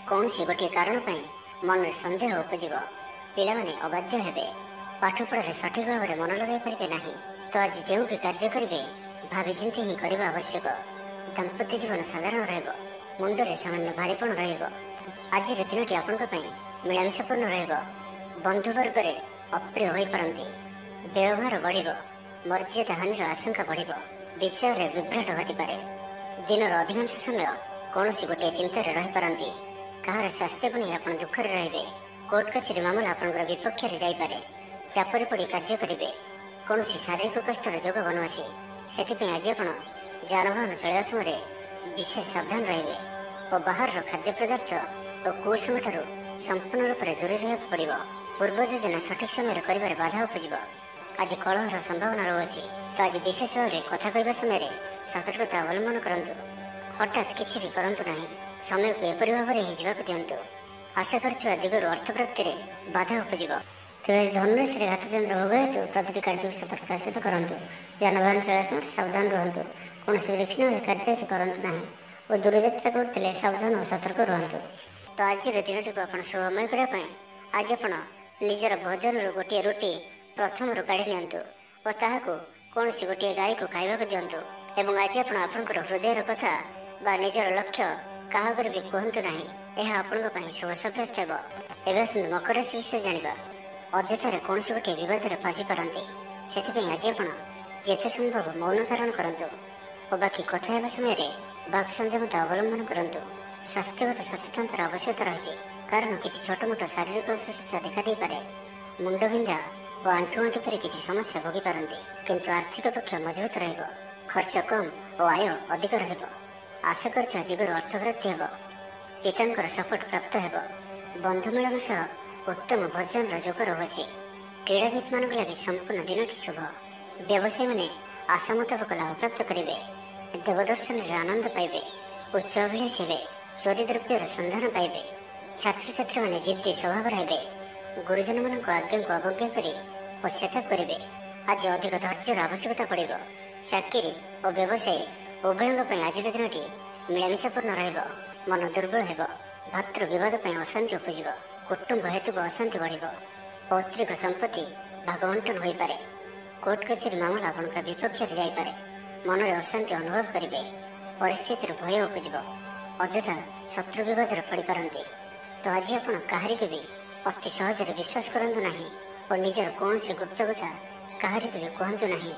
କୌଣସି ଗୋଟିଏ କାରଣ ପାଇଁ ମନରେ ସନ୍ଦେହ ଉପୁଜିବ। ପିଲାମାନେ ଅବାଧ୍ୟ ହେବେ। ପାଠପଢ଼ାରେ ସଠିକ୍ ଭାବରେ ମନ ଲଗାଇ ପାରିବେ ନାହିଁ। ତ ଆଜି ଯେଉଁ ବି କାର୍ଯ୍ୟ କରିବେ ଭାବିଚିନ୍ତି ହିଁ କରିବା ଆବଶ୍ୟକ। ଦାମ୍ପତ୍ୟ ଜୀବନ ସାଧାରଣ ରହିବ। ମୁଣ୍ଡରେ ସାମାନ୍ୟ ଭାରିପଣ ରହିବ। ଆଜିର ଦିନଟି ଆପଣଙ୍କ ପାଇଁ ମିଳାମିଶାପୂର୍ଣ୍ଣ ରହିବ। ବନ୍ଧୁବର୍ଗରେ ଅପ୍ରିୟ ହୋଇପାରନ୍ତି। ବ୍ୟବହାର ବଢ଼ିବ। ମର୍ଯ୍ୟାଦା ହାନିର ଆଶଙ୍କା ବଢ଼ିବ। ବିଚାରରେ ବିଭ୍ରାଟ ଘଟିପାରେ। ଦିନର ଅଧିକାଂଶ ସମୟ କୌଣସି ଗୋଟିଏ ଚିନ୍ତାରେ ରହିପାରନ୍ତି। କାହାର ସ୍ୱାସ୍ଥ୍ୟକୁ ନେଇ ଆପଣ ଦୁଃଖରେ ରହିବେ। କୋର୍ଟ କଚେରୀ ମାମଲା ଆପଣଙ୍କର ବିପକ୍ଷରେ ଯାଇପାରେ। ଚାପରେ ପଡ଼ି କାର୍ଯ୍ୟ କରିବେ। କୌଣସି ଶାରୀରିକ କଷ୍ଟର ଯୋଗ ବନୁଅଛି। ସେଥିପାଇଁ ଆଜି ଆପଣ ଯାନବାହନ ଚଳାଇବା ସମୟରେ ବିଶେଷ ସାବଧାନ ରହିବେ ଓ ବାହାରର ଖାଦ୍ୟ ପଦାର୍ଥ ଓ କୁସଙ୍ଗଠାରୁ ସମ୍ପୂର୍ଣ୍ଣ ରୂପରେ ଦୂରେଇ ରହିବାକୁ ପଡ଼ିବ। ପୂର୍ବ ଯୋଜନା ସଠିକ୍ ସମୟରେ କରିବାରେ ବାଧା ଉପୁଜିବ। ଆଜି କଳହର ସମ୍ଭାବନା ରହୁଅଛି। ତ ଆଜି ବିଶେଷ ଭାବରେ କଥା କହିବା ସମୟରେ ସତର୍କତା ଅବଲମ୍ବନ କରନ୍ତୁ। ହଠାତ୍ କିଛି ବି କରନ୍ତୁ ନାହିଁ। ସମୟକୁ ଏପରି ଭାବରେ ହିଁ ଯିବାକୁ ଦିଅନ୍ତୁ। ଆଶା କରିଥିବା ଦିଗରୁ ଅର୍ଥ ପ୍ରାପ୍ତିରେ ବାଧା ଉପୁଜିବ। ତେବେ ଧନୁରାଶିରେ ଘାତଚନ୍ଦ୍ର ଭୋଗ ହେତୁ ପ୍ରତିଟି କାର୍ଯ୍ୟକୁ ସତର୍କତାର ସହିତ କରନ୍ତୁ। ଯାନବାହନ ଚଳାଇବା ସମୟରେ ସାବଧାନ ରୁହନ୍ତୁ। କୌଣସି ବିଘ୍ନରେ କାର୍ଯ୍ୟ ଆଜି କରନ୍ତୁ ନାହିଁ ଓ ଦୂରଯାତ୍ରା କରୁଥିଲେ ସାବଧାନ ଓ ସତର୍କ ରୁହନ୍ତୁ। ତ ଆଜିର ଦିନଟିକୁ ଆପଣ ଶୁଭମୟ କରିବା ପାଇଁ ଆଜି ଆପଣ ନିଜର ଭୋଜନରୁ ଗୋଟିଏ ରୁଟି ପ୍ରଥମରୁ କାଢ଼ି ନିଅନ୍ତୁ ଓ ତାହାକୁ କୌଣସି ଗୋଟିଏ ଗାଈକୁ ଖାଇବାକୁ ଦିଅନ୍ତୁ। ଏବଂ ଆଜି ଆପଣ ଆପଣଙ୍କର ହୃଦୟର କଥା ବା ନିଜର ଲକ୍ଷ୍ୟ କାହା ଉପରେ ବି କୁହନ୍ତୁ ନାହିଁ। ଏହା ଆପଣଙ୍କ ପାଇଁ ଶୁଭ ସାବ୍ୟସ୍ତ ହେବ। ଏବେ ଆସନ୍ତୁ ମକର ରାଶି ବିଷୟରେ ଜାଣିବା। ଅଯଥାରେ କୌଣସି ଗୋଟିଏ ବିବାଦରେ ଫସି ପାରନ୍ତି। ସେଥିପାଇଁ ଆଜି ଆପଣ ଯେତେ ସମ୍ଭବ ମୌନ ଧାରଣ କରନ୍ତୁ ଓ ବାକି କଥା ହେବା ସମୟରେ ବାକ୍ ସଂଯମତା ଅବଲମ୍ବନ କରନ୍ତୁ। ସ୍ୱାସ୍ଥ୍ୟଗତ ସଚେତନତାର ଆବଶ୍ୟକତା ରହିଛି। କାରଣ କିଛି ଛୋଟମୋଟ ଶାରୀରିକ ଅସୁସ୍ଥତା ଦେଖାଦେଇପାରେ। ମୁଣ୍ଡବିନ୍ଧା ଓ ଆଣ୍ଠୁଗଣ୍ଠି ପରି କିଛି ସମସ୍ୟା ଭୋଗିପାରନ୍ତି। କିନ୍ତୁ ଆର୍ଥିକ ପକ୍ଷ ମଜବୁତ ରହିବ। ଖର୍ଚ୍ଚ କମ୍ ଓ ଆୟ ଅଧିକ ରହିବ। ଆଶା କରୁଥିବା ଦିଗରୁ ଅର୍ଥପ୍ରାପ୍ତି ହେବ। ପିତାଙ୍କର ସପୋର୍ଟ ପ୍ରାପ୍ତ ହେବ। ବନ୍ଧୁ ମିଳନ ସହ ଉତ୍ତମ ଭୋଜନର ଯୋଗ ରହୁଅଛି। କ୍ରୀଡ଼ାବିତମାନଙ୍କ ଲାଗି ସମ୍ପୂର୍ଣ୍ଣ ଦିନଟି ଶୁଭ। ବ୍ୟବସାୟୀମାନେ ଆଶା ମୁତାବକ ଲାଭପ୍ରାପ୍ତ କରିବେ। ଦେବଦର୍ଶନରେ ଆନନ୍ଦ ପାଇବେ। ଉଚ୍ଚ ଅଭିଳାଷୀ ହେବେ। ଚୋରି ଦ୍ରବ୍ୟର ସନ୍ଧାନ ପାଇବେ। ଛାତ୍ରଛାତ୍ରୀମାନେ ଜିଦ୍ଦି ସ୍ୱଭାବର ହେବେ। ଗୁରୁଜନମାନଙ୍କ ଆଜ୍ଞାକୁ ଅବଜ୍ଞା କରି ପଶ୍ଚାତାପ କରିବେ। ଆଜି ଅଧିକ ଧୈର୍ଯ୍ୟର ଆବଶ୍ୟକତା ପଡ଼ିବ। ଚାକିରି ଓ ବ୍ୟବସାୟୀ ଉଭୟଙ୍କ ପାଇଁ ଆଜିର ଦିନଟି ମିଳାମିଶାପୂର୍ଣ୍ଣ ରହିବ। ମନ ଦୁର୍ବଳ ହେବ। ଭାତୃ ବିବାଦ ପାଇଁ ଅଶାନ୍ତି ଉପୁଜିବ। କୁଟୁମ୍ବ ହେତୁକୁ ଅଶାନ୍ତି ବଢ଼ିବ। ପୈତୃକ ସମ୍ପତ୍ତି ଭାଗବଣ୍ଟନ ହୋଇପାରେ। କୋର୍ଟ କଚେରୀ ମାମଲା ଆପଣଙ୍କ ବିପକ୍ଷରେ ଯାଇପାରେ। ମନରେ ଅଶାନ୍ତି ଅନୁଭବ କରିବେ। ପରିସ୍ଥିତିରୁ ଭୟ ଉପୁଜିବ। ଅଯଥା ଶତ୍ରୁ ବିବାଦରେ ପଡ଼ିପାରନ୍ତି। ତ ଆଜି ଆପଣ କାହାରିକୁ ବି ଅତି ସହଜରେ ବିଶ୍ୱାସ କରନ୍ତୁ ନାହିଁ ଓ ନିଜର କୌଣସି ଗୁପ୍ତ କଥା କାହାରିକୁ ବି କୁହନ୍ତୁ ନାହିଁ।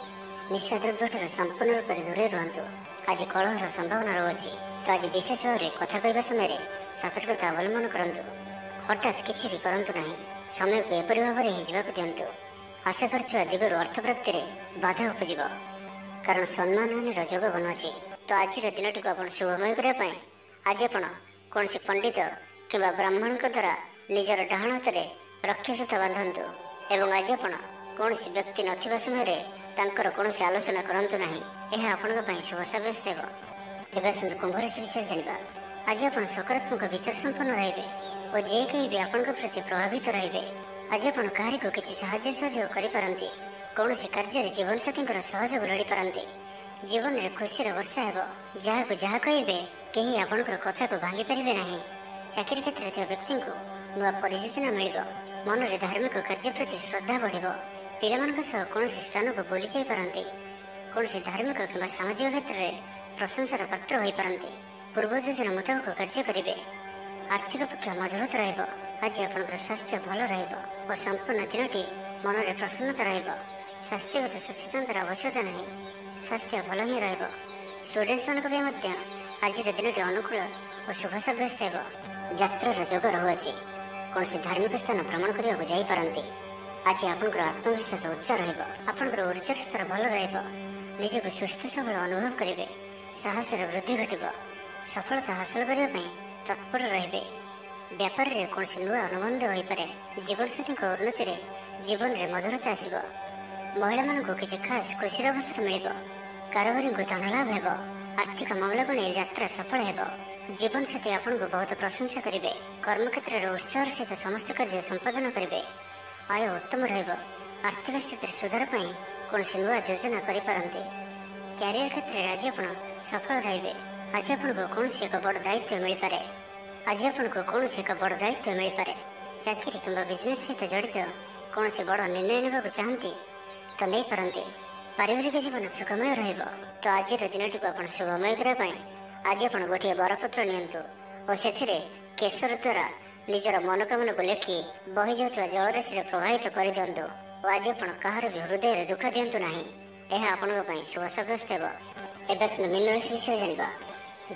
ନିଶାଦ୍ରବ୍ୟଠାରୁ ସମ୍ପୂର୍ଣ୍ଣ ରୂପରେ ଦୂରେଇ ରୁହନ୍ତୁ। ଆଜି କଳହର ସମ୍ଭାବନା ରହୁଅଛି। ତ ଆଜି ବିଶେଷ ଭାବରେ କଥା କହିବା ସମୟରେ ସତର୍କତା ଅବଲମ୍ବନ କରନ୍ତୁ। ହଠାତ୍ କିଛି ବି କରନ୍ତୁ ନାହିଁ। ସମୟକୁ ଏପରି ଭାବରେ ହିଁ ଯିବାକୁ ଦିଅନ୍ତୁ। ଆଶା କରିଥିବା ଦିଗରୁ ଅର୍ଥପ୍ରାପ୍ତିରେ ବାଧା ଉପୁଜିବ। କାରଣ ସମ୍ମାନହାନିର ଯୋଗ ବନୁଅଛି। ତ ଆଜିର ଦିନଟିକୁ ଆପଣ ଶୁଭମୟ କରିବା ପାଇଁ ଆଜି ଆପଣ କୌଣସି ପଣ୍ଡିତ କିମ୍ବା ବ୍ରାହ୍ମଣଙ୍କ ଦ୍ୱାରା ନିଜର ଡାହାଣ ହାତରେ ରକ୍ଷାସୂତା ବାନ୍ଧନ୍ତୁ ଏବଂ ଆଜି ଆପଣ କୌଣସି ବ୍ୟକ୍ତି ନଥିବା ସମୟରେ ତାଙ୍କର କୌଣସି ଆଲୋଚନା କରନ୍ତୁ ନାହିଁ। ଏହା ଆପଣଙ୍କ ପାଇଁ ଶୁଭ ସାବ୍ୟସ୍ତ ହେବ। ଏବେ ଆସନ୍ତୁ କୁମ୍ଭ ରାଶି ବିଷୟରେ ଜାଣିବା। ଆଜି ଆପଣ ସକାରାତ୍ମକ ବିଚାର ସମ୍ପନ୍ନ ରହିବେ। ଓ ଯେ କେହି ବି ଆପଣଙ୍କ ପ୍ରତି ପ୍ରଭାବିତ ରହିବେ। ଆଜି ଆପଣ କାହାରିକୁ କିଛି ସାହାଯ୍ୟ ସହଯୋଗ କରିପାରନ୍ତି। କୌଣସି କାର୍ଯ୍ୟରେ ଜୀବନସାଥୀଙ୍କର ସହଯୋଗ ଲୋଡ଼ିପାରନ୍ତି। ଜୀବନରେ ଖୁସିର ବର୍ଷା ହେବ। ଯାହାକୁ ଯାହା କହିବେ କେହି ଆପଣଙ୍କର କଥାକୁ ଭାଙ୍ଗି ପାରିବେ ନାହିଁ। ଚାକିରି କ୍ଷେତ୍ରରେ ଥିବା ବ୍ୟକ୍ତିଙ୍କୁ ନୂଆ ପରିଯୋଜନା ମିଳିବ। ମନରେ ଧାର୍ମିକ କାର୍ଯ୍ୟ ପ୍ରତି ଶ୍ରଦ୍ଧା ବଢ଼ିବ। ପିଲାମାନଙ୍କ ସହ କୌଣସି ସ୍ଥାନକୁ ବୁଲି ଯାଇପାରନ୍ତି। କୌଣସି ଧାର୍ମିକ କିମ୍ବା ସାମାଜିକ କ୍ଷେତ୍ରରେ ପ୍ରଶଂସାର ପାତ୍ର ହୋଇପାରନ୍ତି। ପୂର୍ବ ଯୋଜନା ମୁତାବକ କାର୍ଯ୍ୟ କରିବେ। ଆର୍ଥିକ ପକ୍ଷ ମଜବୁତ ରହିବ। ଆଜି ଆପଣଙ୍କର ସ୍ୱାସ୍ଥ୍ୟ ଭଲ ରହିବ ଓ ସମ୍ପୂର୍ଣ୍ଣ ଦିନଟି ମନରେ ପ୍ରସନ୍ନତା ରହିବ। ସ୍ୱାସ୍ଥ୍ୟଗତ ସଚେତନତାର ଆବଶ୍ୟକତା ନାହିଁ। ସ୍ୱାସ୍ଥ୍ୟ ଭଲ ହିଁ ରହିବ। ଷ୍ଟୁଡେଣ୍ଟମାନଙ୍କ ପାଇଁ ମଧ୍ୟ ଆଜିର ଦିନଟି ଅନୁକୂଳ ଓ ଶୁଭ ସାବ୍ୟସ୍ତ ହେବ। ଯାତ୍ରାର ଯୋଗ ରହୁଅଛି। କୌଣସି ଧାର୍ମିକ ସ୍ଥାନ ଭ୍ରମଣ କରିବାକୁ ଯାଇପାରନ୍ତି। ଆଜି ଆପଣଙ୍କର ଆତ୍ମବିଶ୍ୱାସ ଉଚ୍ଚ ରହିବ। ଆପଣଙ୍କର ଉର୍ଜାର ସ୍ତର ଭଲ ରହିବ। ନିଜକୁ ସୁସ୍ଥ ସବଳ ଅନୁଭବ କରିବେ। ସାହସର ବୃଦ୍ଧି ଘଟିବ। ସଫଳତା ହାସଲ କରିବା ପାଇଁ ତତ୍ପର ରହିବେ। ବ୍ୟାପାରରେ କୌଣସି ନୂଆ ଅନୁବନ୍ଧ ହୋଇପାରେ। ଜୀବନସାଥୀଙ୍କ ଉନ୍ନତିରେ ଜୀବନରେ ମଧୁରତା ଆସିବ। ମହିଳାମାନଙ୍କୁ କିଛି ଖାସ୍ ଖୁସିର ଅବସର ମିଳିବ। କାରବାରୀଙ୍କୁ ଧନ ଲାଭ ହେବ। ଆର୍ଥିକ ମାମଲାକୁ ନେଇ ଯାତ୍ରା ସଫଳ ହେବ। ଜୀବନସାଥୀ ଆପଣଙ୍କୁ ବହୁତ ପ୍ରଶଂସା କରିବେ। କର୍ମକ୍ଷେତ୍ରରେ ଉତ୍ସାହର ସହିତ ସମସ୍ତ କାର୍ଯ୍ୟ ସମ୍ପାଦନ କରିବେ। ଆୟ ଉତ୍ତମ ରହିବ। ଆର୍ଥିକ ସ୍ଥିତିରେ ସୁଧାର ପାଇଁ କୌଣସି ନୂଆ ଯୋଜନା କରିପାରନ୍ତି। କ୍ୟାରିୟର କ୍ଷେତ୍ରରେ ଆଜି ଆପଣ ସଫଳ ରହିବେ। ଆଜି ଆପଣଙ୍କୁ କୌଣସି ଏକ ବଡ଼ ଦାୟିତ୍ୱ ମିଳିପାରେ। ଚାକିରି କିମ୍ବା ବିଜନେସ୍ ସହିତ ଜଡ଼ିତ କୌଣସି ବଡ଼ ନିର୍ଣ୍ଣୟ ନେବାକୁ ଚାହାନ୍ତି ତ ନେଇପାରନ୍ତି। ପାରିବାରିକ ଜୀବନ ସୁଖମୟ ରହିବ। ତ ଆଜିର ଦିନଟିକୁ ଆପଣ ଶୁଭମୟ କରିବା ପାଇଁ ଆଜି ଆପଣ ଗୋଟିଏ ବରପତ୍ର ନିଅନ୍ତୁ ଓ ସେଥିରେ କେଶର ଦ୍ୱାରା ନିଜର ମନୋକାମନାକୁ ଲେଖି ବହିଯାଉଥିବା ଜଳରାଶିରେ ପ୍ରବାହିତ କରିଦିଅନ୍ତୁ। ଓ ଆଜି ଆପଣ କାହାର ବି ହୃଦୟରେ ଦୁଃଖ ଦିଅନ୍ତୁ ନାହିଁ। ଏହା ଆପଣଙ୍କ ପାଇଁ ଶୁଭ ସାବ୍ୟସ୍ତ ହେବ। ଏବେ ଆସନ୍ତୁ ମୀନ ରାଶି ବିଷୟରେ ଜାଣିବା।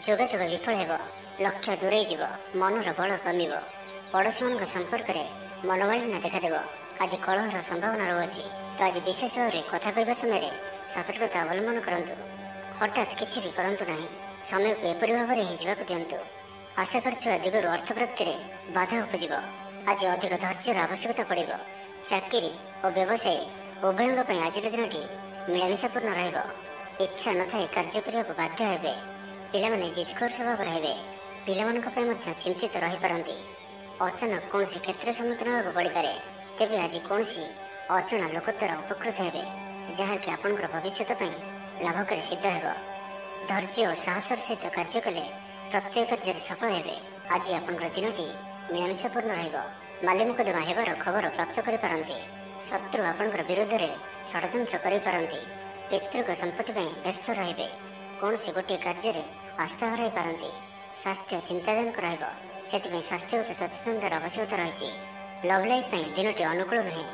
ଯୋଗାଯୋଗ ବିଫଳ ହେବ। ଲକ୍ଷ୍ୟ ଦୂରେଇ ଯିବ। ମନର ବଳ କମିବ। ପଡ଼ୋଶୀମାନଙ୍କ ସମ୍ପର୍କରେ ମନୋମାଳିନ୍ୟ ଦେଖାଦେବ। ଆଜି କଳହର ସମ୍ଭାବନା ରହୁଅଛି। ତ ଆଜି ବିଶେଷ ଭାବରେ କଥା କହିବା ସମୟରେ ସତର୍କତା ଅବଲମ୍ବନ କରନ୍ତୁ। ହଠାତ୍ କିଛି ବି କରନ୍ତୁ ନାହିଁ। ସମୟକୁ ଏପରି ଭାବରେ ହିଁ ଯିବାକୁ ଦିଅନ୍ତୁ। ଆଶା କରିଥିବା ଦିଗରୁ ଅର୍ଥପ୍ରାପ୍ତିରେ ବାଧା ଉପୁଜିବ। ଆଜି ଅଧିକ ଧୈର୍ଯ୍ୟର ଆବଶ୍ୟକତା ପଡ଼ିବ। ଚାକିରି ଓ ବ୍ୟବସାୟୀ ଉଭୟଙ୍କ ପାଇଁ ଆଜିର ଦିନଟି ମିଳାମିଶାପୂର୍ଣ୍ଣ ରହିବ। ଇଚ୍ଛା ନଥାଇ କାର୍ଯ୍ୟ କରିବାକୁ ବାଧ୍ୟ ହେବେ। ପିଲାମାନେ ଜିଦଖୋର ସ୍ୱଭାବର ହେବେ। ପିଲାମାନଙ୍କ ପାଇଁ ମଧ୍ୟ ଚିନ୍ତିତ ରହିପାରନ୍ତି। ଅଚାନକ କୌଣସି କ୍ଷେତ୍ର ସମ୍ମୁଖୀନ ହେବାକୁ ପଡ଼ିପାରେ। ତେବେ ଆଜି କୌଣସି ଅଜଣା ଲୋକ ଦ୍ୱାରା ଉପକୃତ ହେବେ, ଯାହାକି ଆପଣଙ୍କର ଭବିଷ୍ୟତ ପାଇଁ ଲାଭକାରୀ ସିଦ୍ଧ ହେବ। ଧୈର୍ଯ୍ୟ ଓ ସାହସର ସହିତ କାର୍ଯ୍ୟ କଲେ ପ୍ରତ୍ୟେକ କାର୍ଯ୍ୟରେ ସଫଳ ହେବେ। ଆଜି ଆପଣଙ୍କର ଦିନଟି ମିଳାମିଶାପୂର୍ଣ୍ଣ ରହିବ। ମାଲି ମୁକଦ୍ଦମା ହେବାର ଖବର ପ୍ରାପ୍ତ କରିପାରନ୍ତି। ଶତ୍ରୁ ଆପଣଙ୍କର ବିରୁଦ୍ଧରେ ଷଡ଼ଯନ୍ତ୍ର କରିପାରନ୍ତି। ପିତୃକ ସମ୍ପତ୍ତି ପାଇଁ ବ୍ୟସ୍ତ ରହିବେ। କୌଣସି ଗୋଟିଏ କାର୍ଯ୍ୟରେ ଆସ୍ଥା ହରାଇପାରନ୍ତି। ସ୍ୱାସ୍ଥ୍ୟ ଚିନ୍ତାଜନକ ରହିବ। ସେଥିପାଇଁ ସ୍ୱାସ୍ଥ୍ୟଗତ ସଚେତନତାର ଆବଶ୍ୟକତା ରହିଛି। ଲଭ୍ ଲାଇଫ୍ ପାଇଁ ଦିନଟି ଅନୁକୂଳ ନୁହେଁ।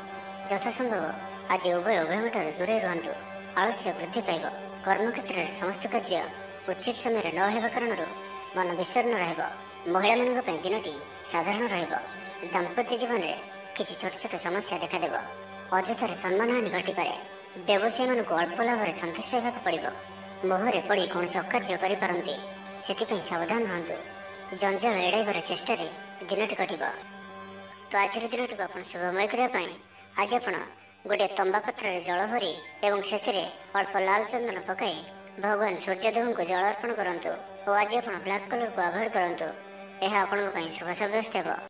ଯଥାସମ୍ଭବ ଆଜି ଉଭୟଙ୍କଠାରୁ ଦୂରେଇ ରୁହନ୍ତୁ। ଆଳସ୍ୟ ବୃଦ୍ଧି ପାଇବ। କର୍ମକ୍ଷେତ୍ରରେ ସମସ୍ତ କାର୍ଯ୍ୟ ଉଚିତ ସମୟରେ ନ ହେବା କାରଣରୁ ମନ ବିଷର୍ଣ୍ଣ ରହିବ। ମହିଳାମାନଙ୍କ ପାଇଁ ଦିନଟି ସାଧାରଣ ରହିବ। ଦାମ୍ପତ୍ୟ ଜୀବନରେ କିଛି ଛୋଟ ଛୋଟ ସମସ୍ୟା ଦେଖାଦେବ। ଅଯଥାରେ ସମ୍ମାନହାନି ଘଟିପାରେ। ବ୍ୟବସାୟୀମାନଙ୍କୁ ଅଳ୍ପ ଲାଭରେ ସନ୍ତୁଷ୍ଟ ହେବାକୁ ପଡ଼ିବ। ମୋହରେ ପଡ଼ି କୌଣସି ଅକାର୍ଯ୍ୟ କରିପାରନ୍ତି। ସେଥିପାଇଁ ସାବଧାନ ରୁହନ୍ତୁ। ଜଞ୍ଜାଳ ଏଡ଼ାଇବାର ଚେଷ୍ଟାରେ ଦିନଟି କଟିବ। ତ ଆଜିର ଦିନଟିକୁ ଆପଣ ଶୁଭମୟ କରିବା ପାଇଁ ଆଜି ଆପଣ ଗୋଟିଏ ତମ୍ବା ପାତ୍ରରେ ଜଳ ଭରି ଏବଂ ସେଥିରେ ଅଳ୍ପ ଲାଲ ଚନ୍ଦନ ପକାଇ ଭଗବାନ ସୂର୍ଯ୍ୟଦେବଙ୍କୁ ଜଳ ଅର୍ପଣ କରନ୍ତୁ। ଓ ଆଜି ଆପଣ ବ୍ଲାକ୍ କଲରକୁ ଆଭଏଡ୍ କରନ୍ତୁ। ଏହା ଆପଣଙ୍କ ପାଇଁ ଶୁଭ ସାବ୍ୟସ୍ତ ହେବ।